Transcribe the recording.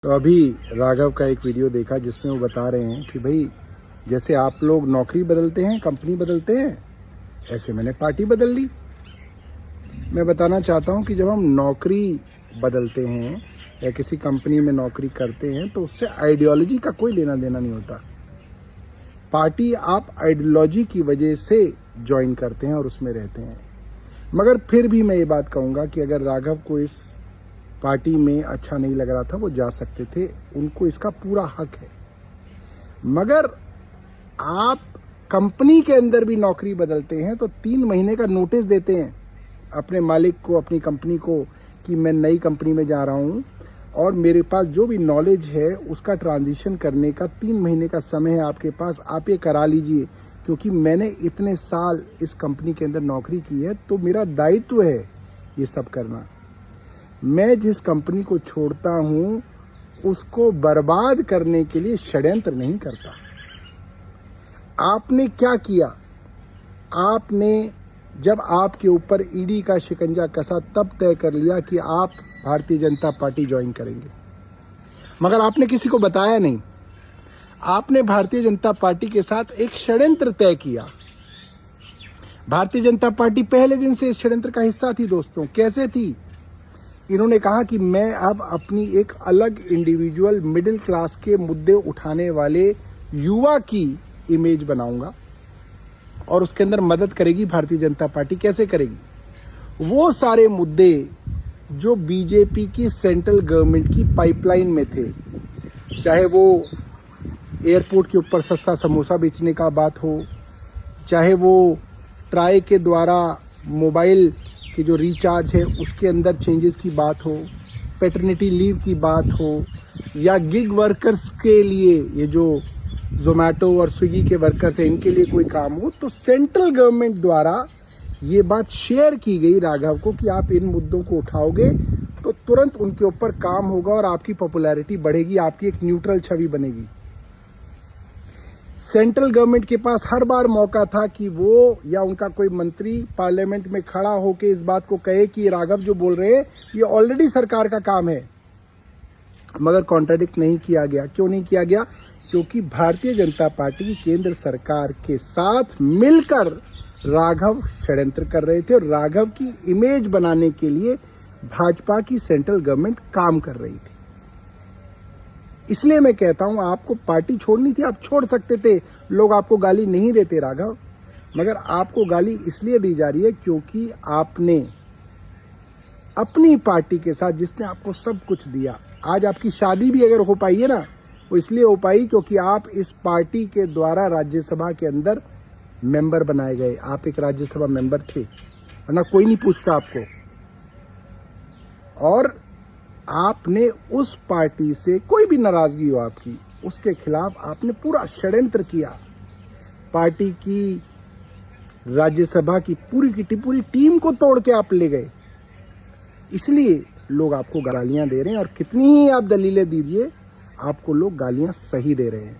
तो अभी राघव का एक वीडियो देखा जिसमें वो बता रहे हैं कि भाई जैसे आप लोग नौकरी बदलते हैं, कंपनी बदलते हैं, ऐसे मैंने पार्टी बदल ली। मैं बताना चाहता हूं कि जब हम नौकरी बदलते हैं या किसी कंपनी में नौकरी करते हैं तो उससे आइडियोलॉजी का कोई लेना देना नहीं होता। पार्टी आप आइडियोलॉजी की वजह से ज्वाइन करते हैं और उसमें रहते हैं। मगर फिर भी मैं ये बात कहूँगा कि अगर राघव को इस पार्टी में अच्छा नहीं लग रहा था, वो जा सकते थे, उनको इसका पूरा हक है। मगर आप कंपनी के अंदर भी नौकरी बदलते हैं तो 3 महीने का नोटिस देते हैं अपने मालिक को, अपनी कंपनी को, कि मैं नई कंपनी में जा रहा हूं और मेरे पास जो भी नॉलेज है उसका ट्रांजिशन करने का 3 महीने का समय है आपके पास, आप ये करा लीजिए, क्योंकि मैंने इतने साल इस कंपनी के अंदर नौकरी की है तो मेरा दायित्व है ये सब करना। मैं जिस कंपनी को छोड़ता हूं उसको बर्बाद करने के लिए षड्यंत्र नहीं करता। आपने क्या किया? आपने जब आपके ऊपर ईडी का शिकंजा कसा तब तय कर लिया कि आप भारतीय जनता पार्टी ज्वाइन करेंगे, मगर आपने किसी को बताया नहीं। आपने भारतीय जनता पार्टी के साथ एक षड्यंत्र तय किया। भारतीय जनता पार्टी पहले दिन से इस षड्यंत्र का हिस्सा थी। दोस्तों, कैसे थी? इन्होंने कहा कि मैं अब अपनी एक अलग इंडिविजुअल मिडिल क्लास के मुद्दे उठाने वाले युवा की इमेज बनाऊंगा और उसके अंदर मदद करेगी भारतीय जनता पार्टी। कैसे करेगी? वो सारे मुद्दे जो बीजेपी की सेंट्रल गवर्नमेंट की पाइपलाइन में थे, चाहे वो एयरपोर्ट के ऊपर सस्ता समोसा बेचने का बात हो, चाहे वो ट्राई के द्वारा मोबाइल कि जो रिचार्ज है उसके अंदर चेंजेस की बात हो, पैटर्निटी लीव की बात हो, या गिग वर्कर्स के लिए ये जो जोमेटो और स्विगी के वर्कर्स हैं इनके लिए कोई काम हो, तो सेंट्रल गवर्नमेंट द्वारा ये बात शेयर की गई राघव को कि आप इन मुद्दों को उठाओगे तो तुरंत उनके ऊपर काम होगा और आपकी पॉपुलैरिटी बढ़ेगी, आपकी एक न्यूट्रल छवि बनेगी। सेंट्रल गवर्नमेंट के पास हर बार मौका था कि वो या उनका कोई मंत्री पार्लियामेंट में खड़ा होकर इस बात को कहे कि राघव जो बोल रहे हैं ये ऑलरेडी सरकार का काम है, मगर कॉन्ट्राडिक्ट नहीं किया गया। क्यों नहीं किया गया? क्योंकि भारतीय जनता पार्टी केंद्र सरकार के साथ मिलकर राघव षड्यंत्र कर रहे थे और राघव की इमेज बनाने के लिए भाजपा की सेंट्रल गवर्नमेंट काम कर रही थी। इसलिए मैं कहता हूं, आपको पार्टी छोड़नी थी, आप छोड़ सकते थे, लोग आपको गाली नहीं देते राघव, मगर आपको गाली इसलिए दी जा रही है क्योंकि आपने अपनी पार्टी के साथ, जिसने आपको सब कुछ दिया, आज आपकी शादी भी अगर हो पाई है ना, वो इसलिए हो पाई क्योंकि आप इस पार्टी के द्वारा राज्यसभा के अंदर मेंबर बनाए गए। आप एक राज्यसभा मेंबर थे, वरना कोई नहीं पूछता आपको। और आपने उस पार्टी से कोई भी नाराजगी हो आपकी, उसके खिलाफ आपने पूरा षड्यंत्र किया। पार्टी की राज्यसभा की पूरी टीम को तोड़ के आप ले गए। इसलिए लोग आपको गालियां दे रहे हैं और कितनी ही आप दलीलें दीजिए, आपको लोग गालियां सही दे रहे हैं।